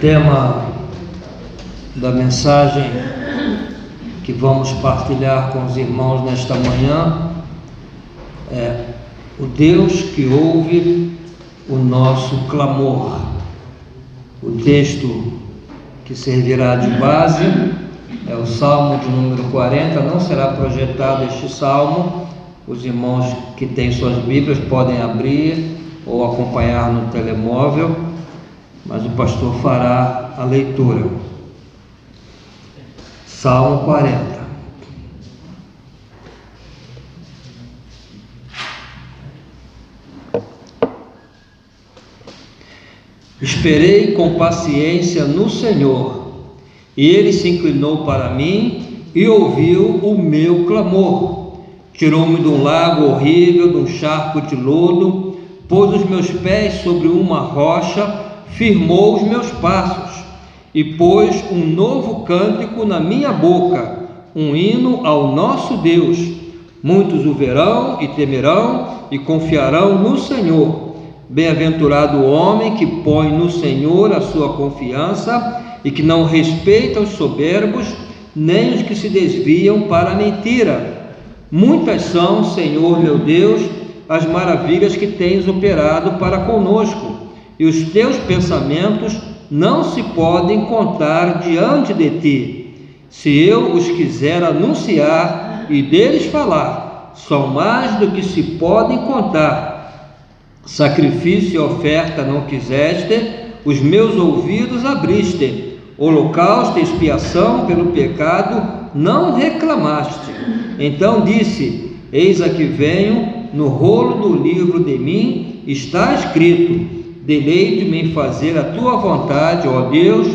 tema da mensagem que vamos partilhar com os irmãos nesta manhã é o Deus que ouve o nosso clamor. O texto que servirá de base é o Salmo de número 40. Não será projetado este salmo. Os irmãos que têm suas Bíblias podem abrir ou acompanhar no telemóvel, mas o pastor fará a leitura. Salmo 40. Esperei com paciência no Senhor, e Ele se inclinou para mim e ouviu o meu clamor. Tirou-me de um lago horrível, de um charco de lodo, pôs os meus pés sobre uma rocha, firmou os meus passos, e pôs um novo cântico na minha boca, um hino ao nosso Deus. Muitos o verão e temerão e confiarão no Senhor. Bem-aventurado o homem que põe no Senhor a sua confiança e que não respeita os soberbos, nem os que se desviam para a mentira. Muitas são, Senhor meu Deus, as maravilhas que tens operado para conosco, e os teus pensamentos não se podem contar diante de ti. Se eu os quiser anunciar e deles falar, são mais do que se podem contar. Sacrifício e oferta não quiseste, os meus ouvidos abriste. Holocausto e expiação pelo pecado não reclamaste. Então disse: eis aqui venho, no rolo do livro de mim está escrito: deleite-me em fazer a tua vontade, ó Deus.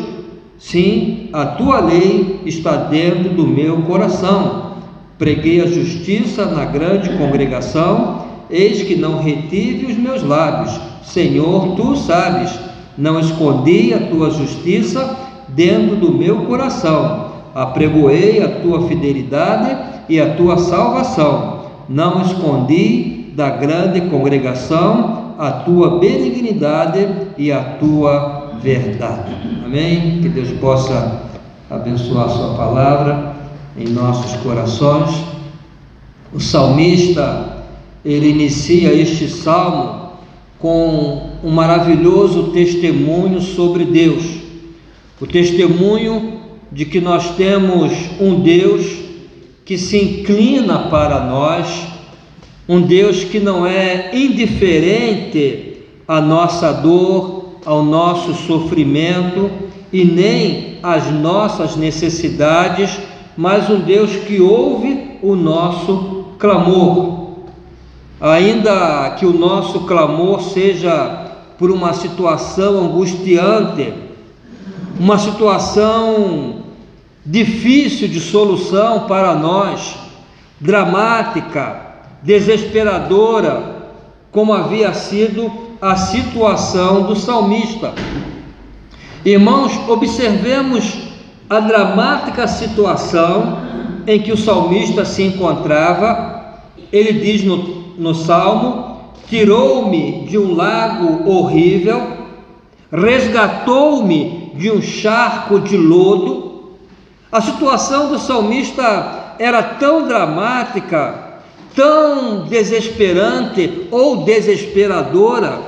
Sim, a tua lei está dentro do meu coração. Preguei a justiça na grande congregação, eis que não retive os meus lábios. Senhor, tu sabes, não escondi a tua justiça dentro do meu coração. Apregoei a tua fidelidade e a tua salvação. Não escondi da grande congregação a tua benignidade e a tua verdade. Amém? Que Deus possa abençoar a sua palavra em nossos corações. O salmista, ele inicia este salmo com um maravilhoso testemunho sobre Deus. O testemunho de que nós temos um Deus que se inclina para nós, um Deus que não é indiferente à nossa dor, ao nosso sofrimento e nem às nossas necessidades, mas um Deus que ouve o nosso clamor. Ainda que o nosso clamor seja por uma situação angustiante, uma situação difícil de solução para nós, dramática, desesperadora, como havia sido a situação do salmista. Irmãos, observemos a dramática situação em que o salmista se encontrava. Ele diz no salmo: tirou-me de um lago horrível, resgatou-me de um charco de lodo. A situação do salmista era tão dramática, tão desesperante ou desesperadora,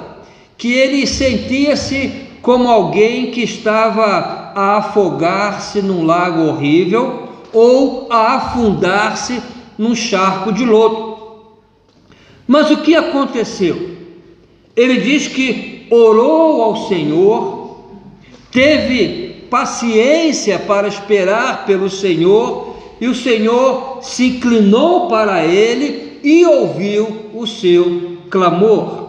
que ele sentia-se como alguém que estava a afogar-se num lago horrível ou a afundar-se num charco de lodo. Mas o que aconteceu? Ele diz que orou ao Senhor, teve paciência para esperar pelo Senhor, e o Senhor se inclinou para ele e ouviu o seu clamor.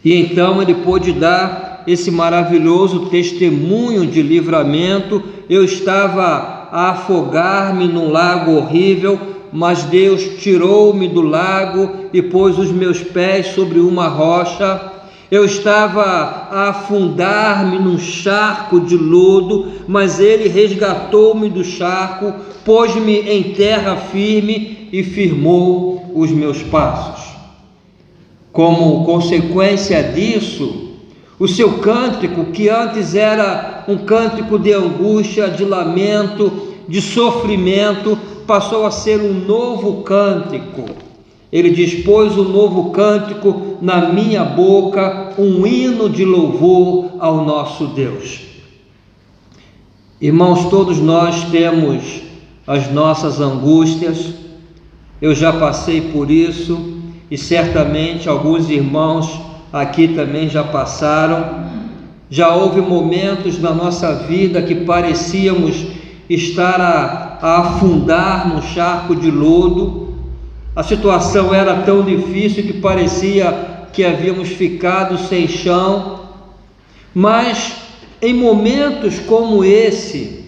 E então ele pôde dar esse maravilhoso testemunho de livramento. Eu estava a afogar-me num lago horrível, mas Deus tirou-me do lago e pôs os meus pés sobre uma rocha. Eu estava a afundar-me num charco de lodo, mas Ele resgatou-me do charco, pôs-me em terra firme e firmou os meus passos. Como consequência disso, o seu cântico, que antes era um cântico de angústia, de lamento, de sofrimento, passou a ser um novo cântico. Ele dispôs um novo cântico na minha boca, um hino de louvor ao nosso Deus. Irmãos, todos nós temos as nossas angústias. Eu já passei por isso e certamente alguns irmãos aqui também já passaram. Já houve momentos na nossa vida que parecíamos estar a afundar num charco de lodo. A situação era tão difícil que parecia que havíamos ficado sem chão. Mas em momentos como esse,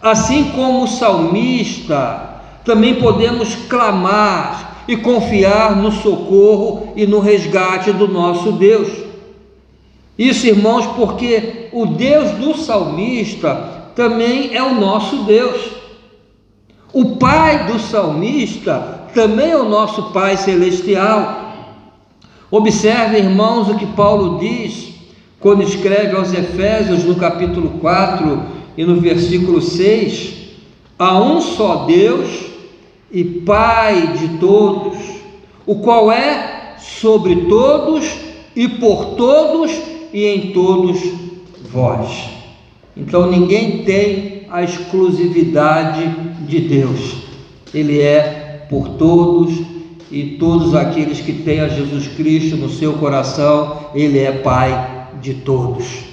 assim como o salmista, também podemos clamar e confiar no socorro e no resgate do nosso Deus. Isso, irmãos, porque o Deus do salmista também é o nosso Deus. O Pai do salmista também é o nosso Pai celestial. Observe, irmãos, o que Paulo diz quando escreve aos Efésios, no capítulo 4 e no versículo 6, há um só Deus e Pai de todos, o qual é sobre todos e por todos e em todos vós. Então ninguém tem a exclusividade de Deus. Ele é por todos, e todos aqueles que têm a Jesus Cristo no seu coração, Ele é Pai de todos.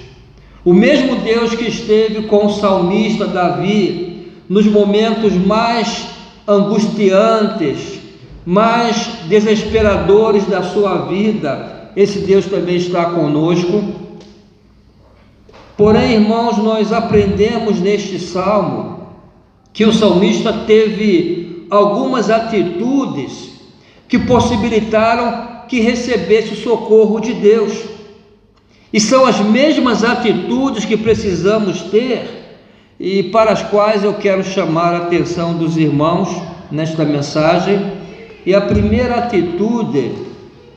O mesmo Deus que esteve com o salmista Davi nos momentos mais angustiantes, mais desesperadores da sua vida, esse Deus também está conosco. Porém, irmãos, nós aprendemos neste salmo que o salmista teve algumas atitudes que possibilitaram que recebesse o socorro de Deus, e são as mesmas atitudes que precisamos ter e para as quais eu quero chamar a atenção dos irmãos nesta mensagem. E a primeira atitude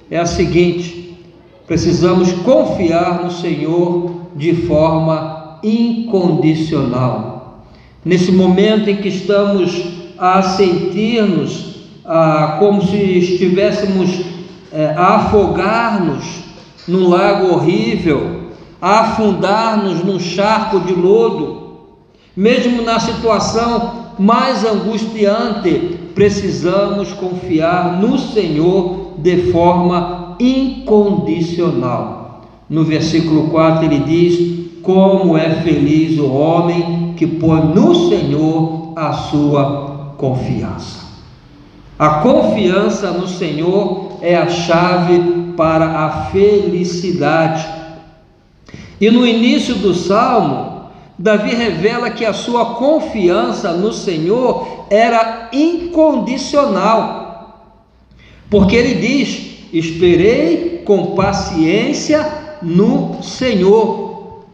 é a seguinte: precisamos confiar no Senhor de forma incondicional. Nesse momento em que estamos a sentir-nos como se estivéssemos a afogar-nos num lago horrível, a afundar-nos num charco de lodo, mesmo na situação mais angustiante, precisamos confiar no Senhor de forma incondicional. No versículo 4 ele diz: como é feliz o homem que põe no Senhor a sua confiança. A confiança no Senhor é a chave para a felicidade. E no início do Salmo, Davi revela que a sua confiança no Senhor era incondicional, porque ele diz: esperei com paciência no Senhor.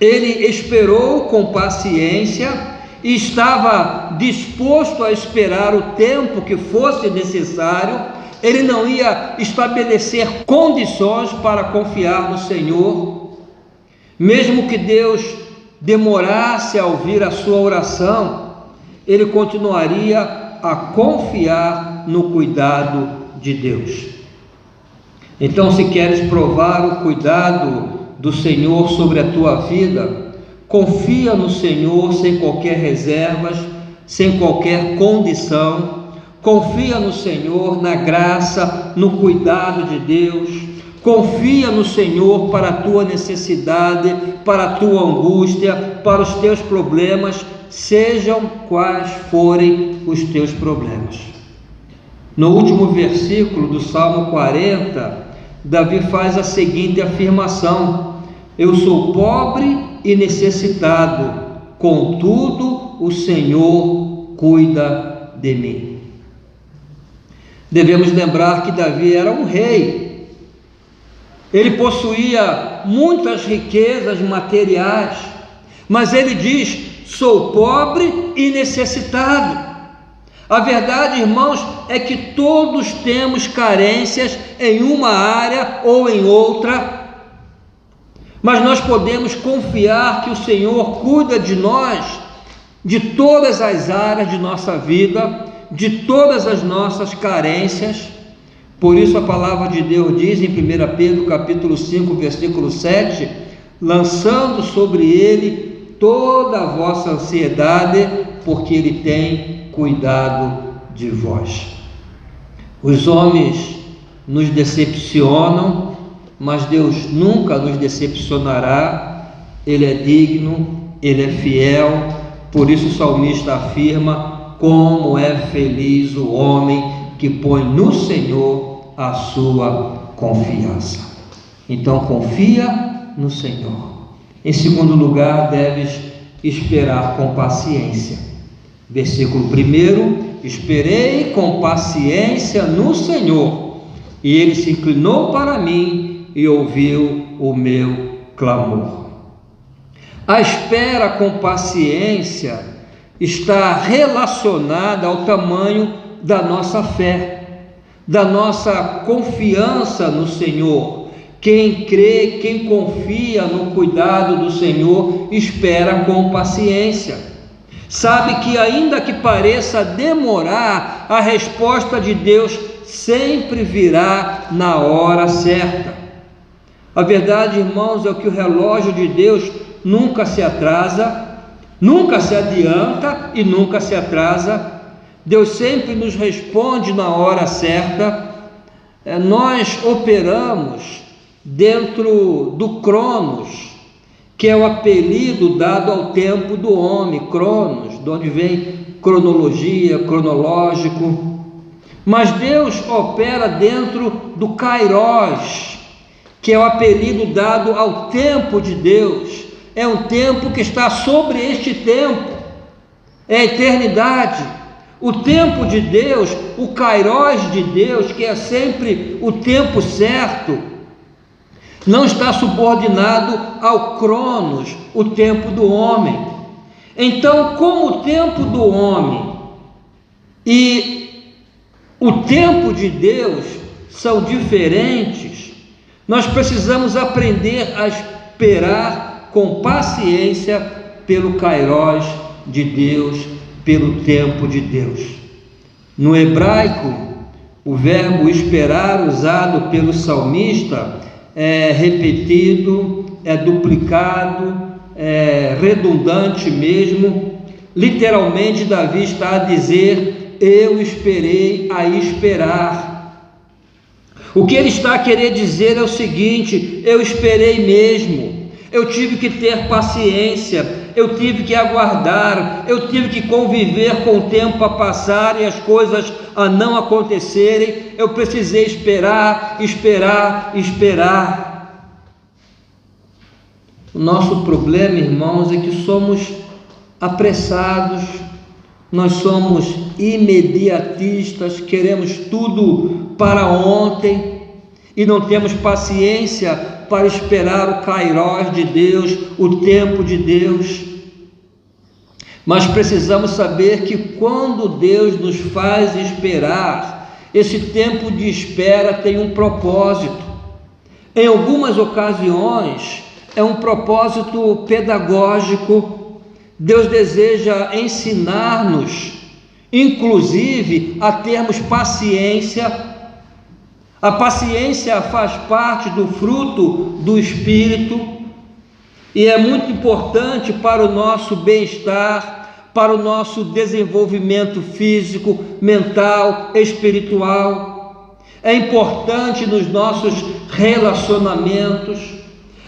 Ele esperou com paciência e estava disposto a esperar o tempo que fosse necessário. Ele não ia estabelecer condições para confiar no Senhor. Mesmo que Deus demorasse a ouvir a sua oração, ele continuaria a confiar no cuidado de Deus. Então, se queres provar o cuidado do Senhor sobre a tua vida, confia no Senhor sem qualquer reservas, sem qualquer condição. Confia no Senhor, na graça, no cuidado de Deus. Confia no Senhor para a tua necessidade, para a tua angústia, para os teus problemas, sejam quais forem os teus problemas. No último versículo do Salmo 40, Davi faz a seguinte afirmação: eu sou pobre e necessitado, contudo o Senhor cuida de mim. Devemos lembrar que Davi era um rei. Ele possuía muitas riquezas materiais, mas ele diz: sou pobre e necessitado. A verdade, irmãos, é que todos temos carências em uma área ou em outra, mas nós podemos confiar que o Senhor cuida de nós, de todas as áreas de nossa vida, de todas as nossas carências. Por isso a palavra de Deus diz em 1 Pedro capítulo 5, versículo 7, lançando sobre ele toda a vossa ansiedade, porque ele tem cuidado de vós. Os homens nos decepcionam, mas Deus nunca nos decepcionará. Ele é digno, ele é fiel. Por isso o salmista afirma: como é feliz o homem que põe no Senhor a sua confiança. Então confia no Senhor. Em segundo lugar, deves esperar com paciência. Versículo 1: esperei com paciência no Senhor, e ele se inclinou para mim e ouviu o meu clamor. A espera com paciência está relacionada ao tamanho da nossa fé, da nossa confiança no Senhor, Quem crê, quem confia no cuidado do Senhor, espera com paciência. Sabe que ainda que pareça demorar, a resposta de Deus sempre virá na hora certa. A verdade, irmãos, é que o relógio de Deus nunca se atrasa, nunca se adianta e nunca se atrasa. Deus sempre nos responde na hora certa. Nós operamos dentro do Cronos, que é o apelido dado ao tempo do homem, Cronos, de onde vem cronologia, cronológico. Mas Deus opera dentro do Kairos, que é o apelido dado ao tempo de Deus. É um tempo que está sobre este tempo, é a eternidade. O tempo de Deus, o Kairos de Deus, que é sempre o tempo certo, não está subordinado ao Cronos, o tempo do homem. Então, como o tempo do homem e o tempo de Deus são diferentes, nós precisamos aprender a esperar com paciência pelo Kairos de Deus, pelo tempo de Deus. No hebraico, o verbo esperar usado pelo salmista é repetido, é duplicado, é redundante mesmo. Literalmente, Davi está a dizer: eu esperei a esperar. O que ele está a querer dizer é o seguinte: eu esperei mesmo, eu tive que ter paciência, eu tive que aguardar, eu tive que conviver com o tempo a passar e as coisas a não acontecerem. Eu precisei esperar. O nosso problema, irmãos, é que somos apressados, nós somos imediatistas, queremos tudo para ontem e não temos paciência para esperar o Kairos de Deus, o tempo de Deus. Mas precisamos saber que quando Deus nos faz esperar, esse tempo de espera tem um propósito. Em algumas ocasiões é um propósito pedagógico. Deus deseja ensinar-nos, inclusive, a termos paciência. A paciência faz parte do fruto do Espírito e é muito importante para o nosso bem-estar, para o nosso desenvolvimento físico, mental, espiritual. É importante nos nossos relacionamentos,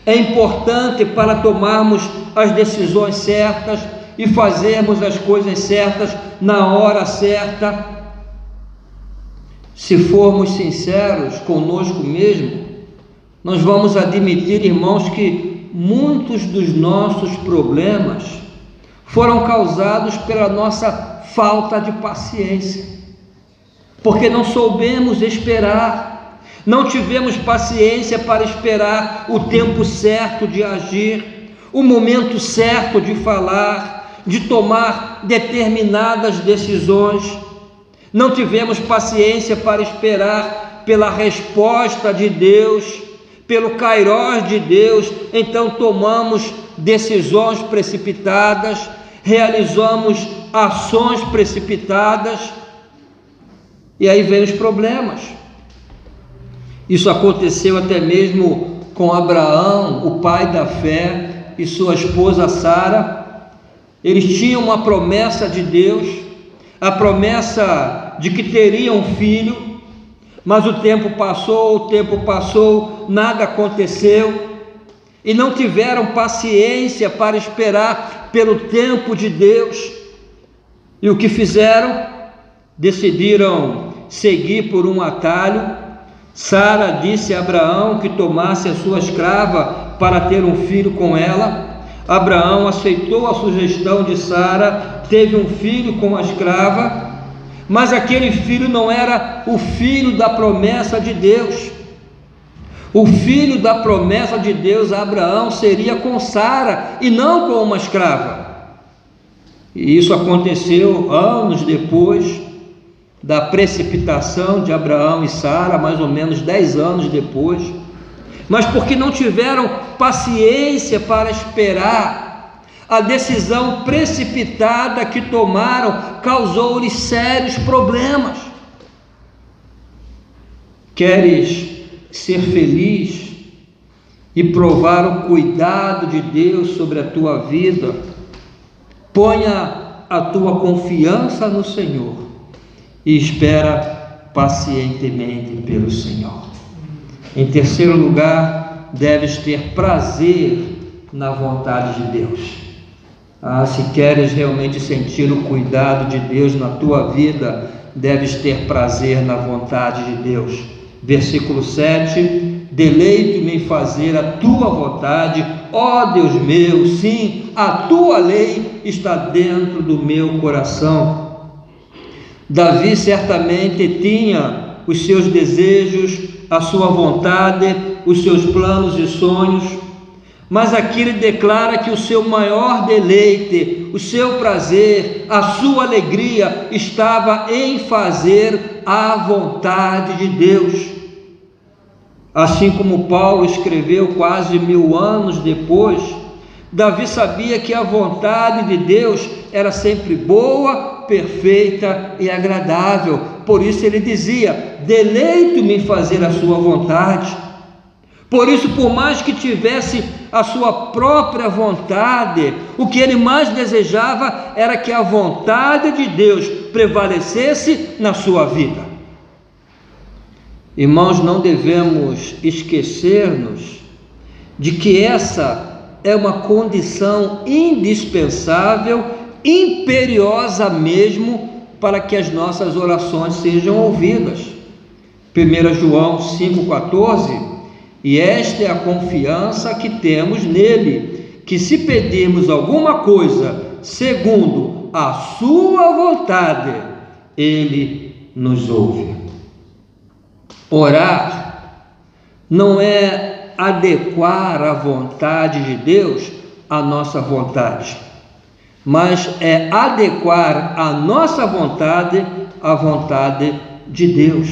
é importante para tomarmos as decisões certas e fazermos as coisas certas na hora certa. Se formos sinceros conosco mesmo, nós vamos admitir, irmãos, que muitos dos nossos problemas foram causados pela nossa falta de paciência, porque não soubemos esperar, não tivemos paciência para esperar o tempo certo de agir, o momento certo de falar, de tomar determinadas decisões. Não tivemos paciência para esperar pela resposta de Deus, pelo Kairos de Deus. Então tomamos decisões precipitadas, realizamos ações precipitadas, e aí vem os problemas. Isso aconteceu até mesmo com Abraão, o pai da fé, e sua esposa Sara. Eles tinham uma promessa de Deus, a promessa de que teriam um filho, mas o tempo passou, nada aconteceu, e não tiveram paciência para esperar pelo tempo de Deus. E o que fizeram? Decidiram seguir por um atalho. Sara disse a Abraão que tomasse a sua escrava para ter um filho com ela. Abraão aceitou a sugestão de Sara, teve um filho com a escrava, mas aquele filho não era o filho da promessa de Deus. O filho da promessa de Deus a Abraão seria com Sara e não com uma escrava. E isso aconteceu anos depois da precipitação de Abraão e Sara, mais ou menos 10 anos depois. mas porque não tiveram paciência para esperar. A decisão precipitada que tomaram causou-lhes sérios problemas. Queres ser feliz e provar o cuidado de Deus sobre a tua vida? Ponha a tua confiança no Senhor e espera pacientemente pelo Senhor. Em terceiro lugar, deves ter prazer na vontade de Deus. Se queres realmente sentir o cuidado de Deus na tua vida, deves ter prazer na vontade de Deus. Versículo 7: deleito-me em fazer a tua vontade, ó Deus meu, sim, a tua lei está dentro do meu coração. Davi certamente tinha os seus desejos, a sua vontade, os seus planos e sonhos, mas aqui ele declara que o seu maior deleite, o seu prazer, a sua alegria estava em fazer a vontade de Deus. Assim como Paulo escreveu quase 1000 anos depois, Davi sabia que a vontade de Deus era sempre boa, perfeita e agradável. Por isso ele dizia: deleito-me em fazer a sua vontade. Por isso, por mais que tivesse a sua própria vontade, o que ele mais desejava era que a vontade de Deus prevalecesse na sua vida. Irmãos, não devemos esquecer-nos de que essa é uma condição indispensável, imperiosa mesmo, para que as nossas orações sejam ouvidas. 1 João 5,14: e esta é a confiança que temos nele, que se pedirmos alguma coisa segundo a sua vontade, ele nos ouve. Orar não é adequar a vontade de Deus à nossa vontade, mas é adequar a nossa vontade à vontade de Deus.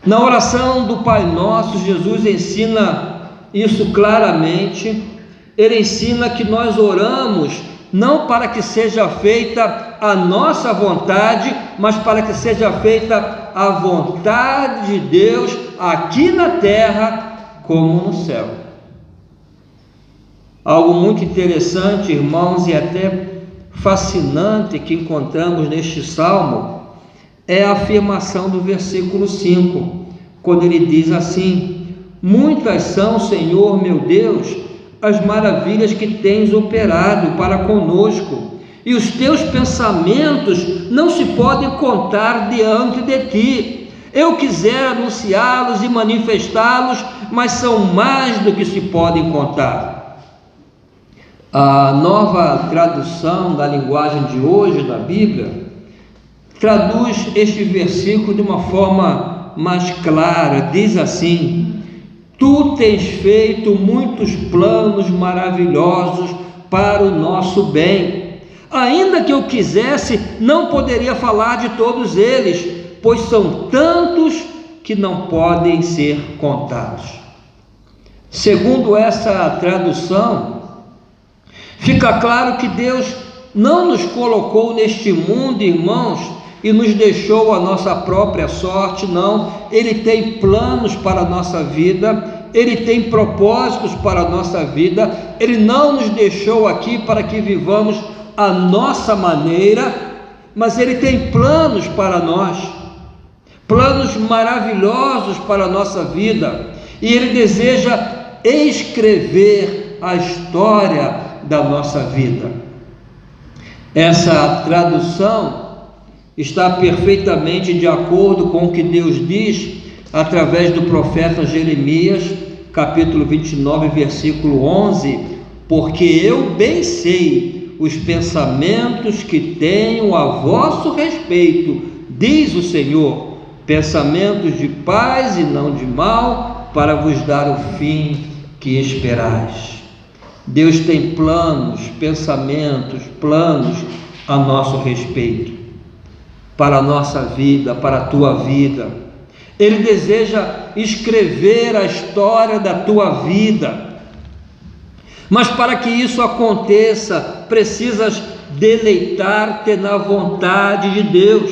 Na oração do Pai Nosso, Jesus ensina isso claramente. Ele ensina que nós oramos não para que seja feita a nossa vontade, mas para que seja feita a vontade de Deus aqui na terra como no céu. Algo muito interessante, irmãos, e até fascinante que encontramos neste salmo é a afirmação do versículo 5, quando ele diz assim: muitas são, Senhor meu Deus, as maravilhas que tens operado para conosco, e os teus pensamentos não se podem contar diante de ti. Eu quisera anunciá-los e manifestá-los, mas são mais do que se podem contar. A nova tradução da linguagem de hoje da Bíblia traduz este versículo de uma forma mais clara. Diz assim: tu tens feito muitos planos maravilhosos para o nosso bem. Ainda que eu quisesse, não poderia falar de todos eles, pois são tantos que não podem ser contados. Segundo essa tradução, fica claro que Deus não nos colocou neste mundo, irmãos, e nos deixou a nossa própria sorte. Não, Ele tem planos para a nossa vida, Ele tem propósitos para a nossa vida. Ele não nos deixou aqui para que vivamos a nossa maneira, mas Ele tem planos para nós, planos maravilhosos para a nossa vida, e Ele deseja escrever a história da nossa vida. Essa tradução está perfeitamente de acordo com o que Deus diz através do profeta Jeremias, capítulo 29, versículo 11: porque eu bem sei os pensamentos que tenho a vosso respeito, diz o Senhor, pensamentos de paz e não de mal, para vos dar o fim que esperais. Deus tem planos, pensamentos, planos a nosso respeito, para a nossa vida, para a tua vida. Ele deseja escrever a história da tua vida. Mas para que isso aconteça, precisas deleitar-te na vontade de Deus,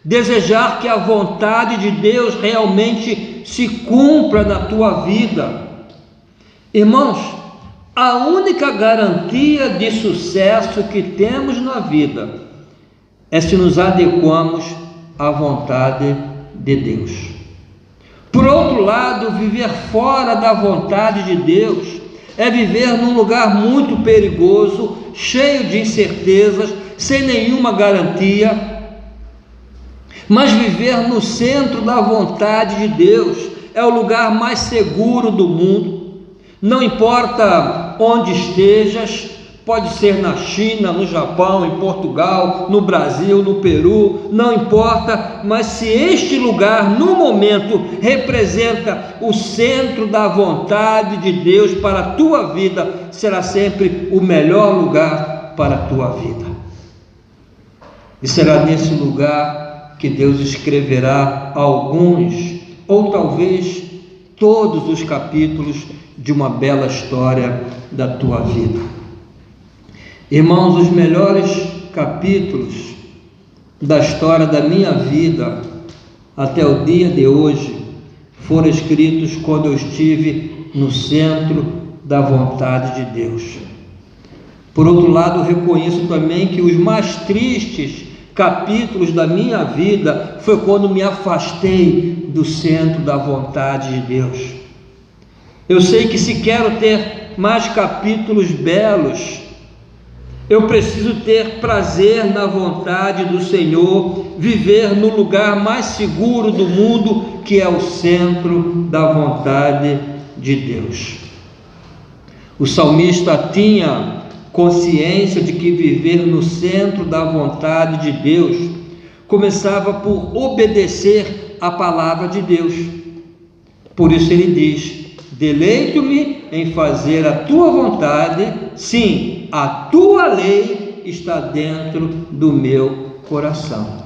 desejar que a vontade de Deus realmente se cumpra na tua vida. Irmãos, a única garantia de sucesso que temos na vida é se nos adequamos à vontade de Deus. Por outro lado, viver fora da vontade de Deus é viver num lugar muito perigoso, cheio de incertezas, sem nenhuma garantia. Mas viver no centro da vontade de Deus é o lugar mais seguro do mundo. Não importa onde estejas, pode ser na China, no Japão, em Portugal, no Brasil, no Peru, não importa, mas se este lugar no momento representa o centro da vontade de Deus para a tua vida, será sempre o melhor lugar para a tua vida. E será nesse lugar que Deus escreverá alguns, ou talvez todos os capítulos de uma bela história da tua vida. Irmãos, os melhores capítulos da história da minha vida até o dia de hoje foram escritos quando eu estive no centro da vontade de Deus. Por outro lado, reconheço também que os mais tristes capítulos da minha vida foi quando me afastei do centro da vontade de Deus. Eu sei que se quero ter mais capítulos belos, eu preciso ter prazer na vontade do Senhor, viver no lugar mais seguro do mundo, que é o centro da vontade de Deus. O salmista tinha consciência de que viver no centro da vontade de Deus começava por obedecer a palavra de Deus. Por isso ele diz: deleito-me em fazer a tua vontade, sim, a tua lei está dentro do meu coração.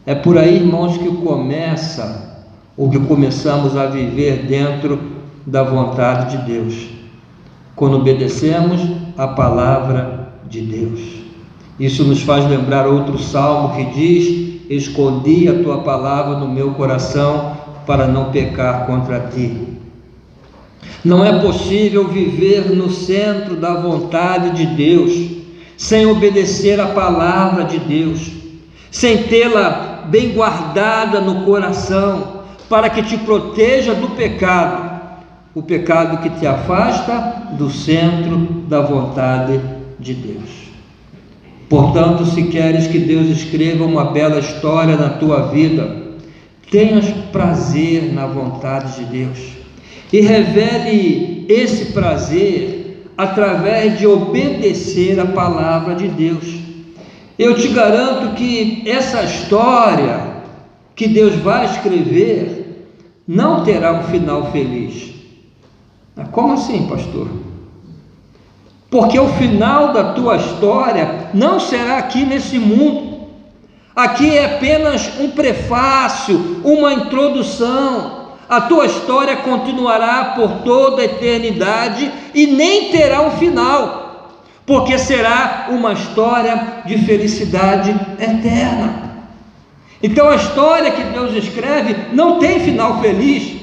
É por aí, irmãos, que começa, ou que começamos a viver dentro da vontade de Deus, quando obedecemos a palavra de Deus. Isso nos faz lembrar outro salmo que diz: escondi a tua palavra no meu coração para não pecar contra ti. Não é possível viver no centro da vontade de Deus sem obedecer a palavra de Deus, sem tê-la bem guardada no coração, para que te proteja do pecado, o pecado que te afasta do centro da vontade de Deus. Portanto, se queres que Deus escreva uma bela história na tua vida, tenhas prazer na vontade de Deus e revele esse prazer através de obedecer a palavra de Deus. Eu te garanto que essa história que Deus vai escrever não terá um final feliz. Como assim, pastor? Porque o final da tua história não será aqui nesse mundo. Aqui é apenas um prefácio, uma introdução. A tua história continuará por toda a eternidade e nem terá um final, porque será uma história de felicidade eterna. Então a história que Deus escreve não tem final feliz,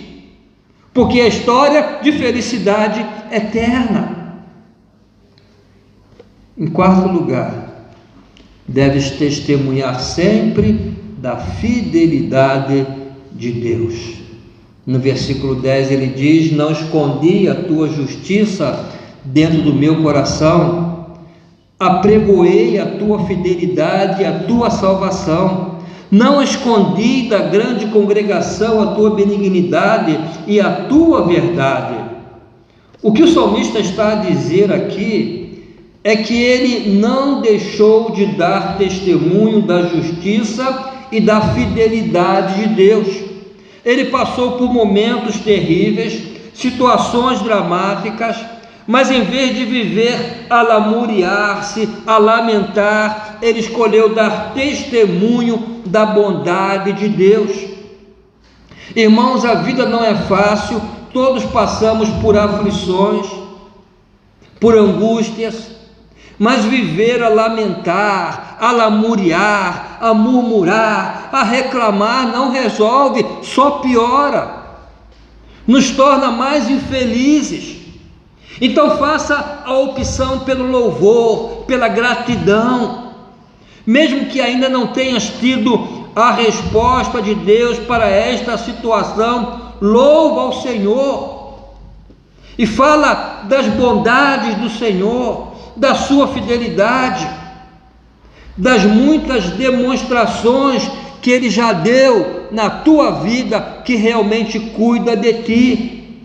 porque é a história de felicidade eterna. Em quarto lugar, deves testemunhar sempre da fidelidade de Deus. No versículo 10 ele diz: não escondi a tua justiça dentro do meu coração, apregoei a tua fidelidade e a tua salvação, não escondi da grande congregação a tua benignidade e a tua verdade. O que o salmista está a dizer aqui é que ele não deixou de dar testemunho da justiça e da fidelidade de Deus. Ele passou por momentos terríveis, situações dramáticas, mas em vez de viver a lamuriar-se, a lamentar, ele escolheu dar testemunho da bondade de Deus. Irmãos, a vida não é fácil, todos passamos por aflições, por angústias, mas viver a lamentar, a lamuriar, a murmurar, a reclamar não resolve, só piora, nos torna mais infelizes. Então faça a opção pelo louvor, pela gratidão, mesmo que ainda não tenhas tido a resposta de Deus para esta situação, louva ao Senhor e fala das bondades do Senhor, da sua fidelidade, das muitas demonstrações que Ele já deu na tua vida, que realmente cuida de ti.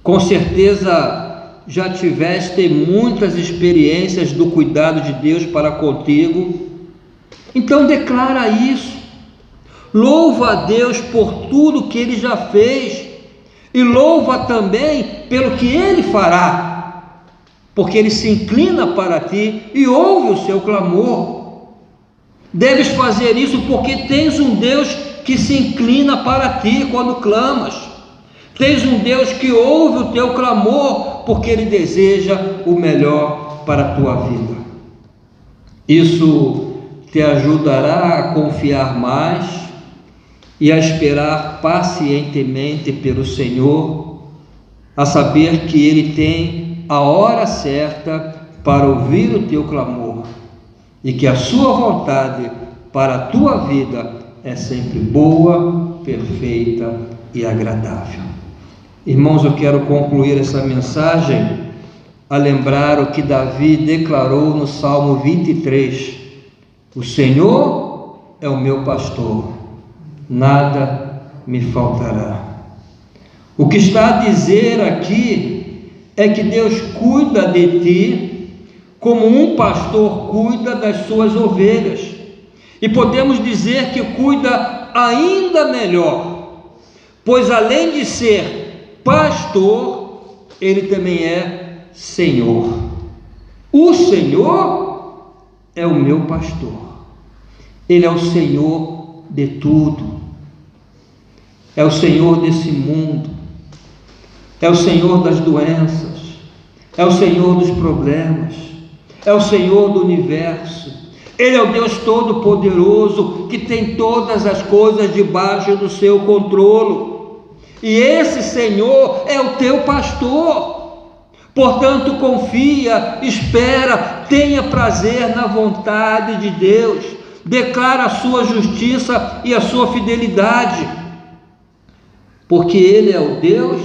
Com certeza já tiveste muitas experiências do cuidado de Deus para contigo. Então declara isso, louva a Deus por tudo que Ele já fez e louva também pelo que Ele fará, porque Ele se inclina para ti e ouve o seu clamor. Deves fazer isso porque tens um Deus que se inclina para ti quando clamas, tens um Deus que ouve o teu clamor, porque Ele deseja o melhor para a tua vida. Isso te ajudará a confiar mais e a esperar pacientemente pelo Senhor, a saber que Ele tem a hora certa para ouvir o teu clamor e que a sua vontade para a tua vida é sempre boa, perfeita e agradável. Irmãos, eu quero concluir essa mensagem a lembrar o que Davi declarou no Salmo 23. O Senhor é o meu pastor, nada me faltará. O que está a dizer aqui é que Deus cuida de ti como um pastor cuida das suas ovelhas, e podemos dizer que cuida ainda melhor, pois além de ser pastor, Ele também é Senhor. O Senhor é o meu pastor. Ele é o Senhor de tudo, é o Senhor desse mundo, é o Senhor das doenças, é o Senhor dos problemas, é o Senhor do universo. Ele é o Deus Todo-Poderoso que tem todas as coisas debaixo do seu controle, e esse Senhor é o teu pastor. Portanto, confia, espera, tenha prazer na vontade de Deus, declara a sua justiça e a sua fidelidade, porque Ele é o Deus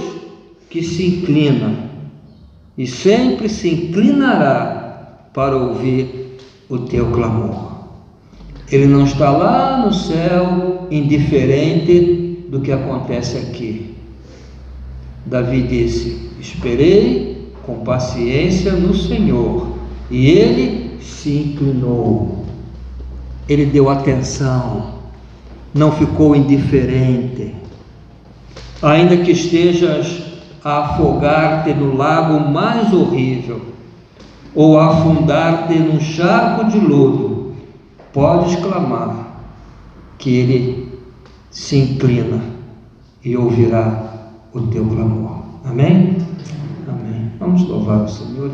que se inclina e sempre se inclinará para ouvir o teu clamor. Ele não está lá no céu indiferente do que acontece aqui. Davi disse: esperei com paciência no Senhor, e Ele se inclinou. Ele deu atenção, não ficou indiferente. Ainda que estejas a afogar-te no lago mais horrível, ou a afundar-te num charco de lodo, podes clamar, que Ele se inclina e ouvirá o teu clamor. Amém? Amém. Vamos louvar o Senhor.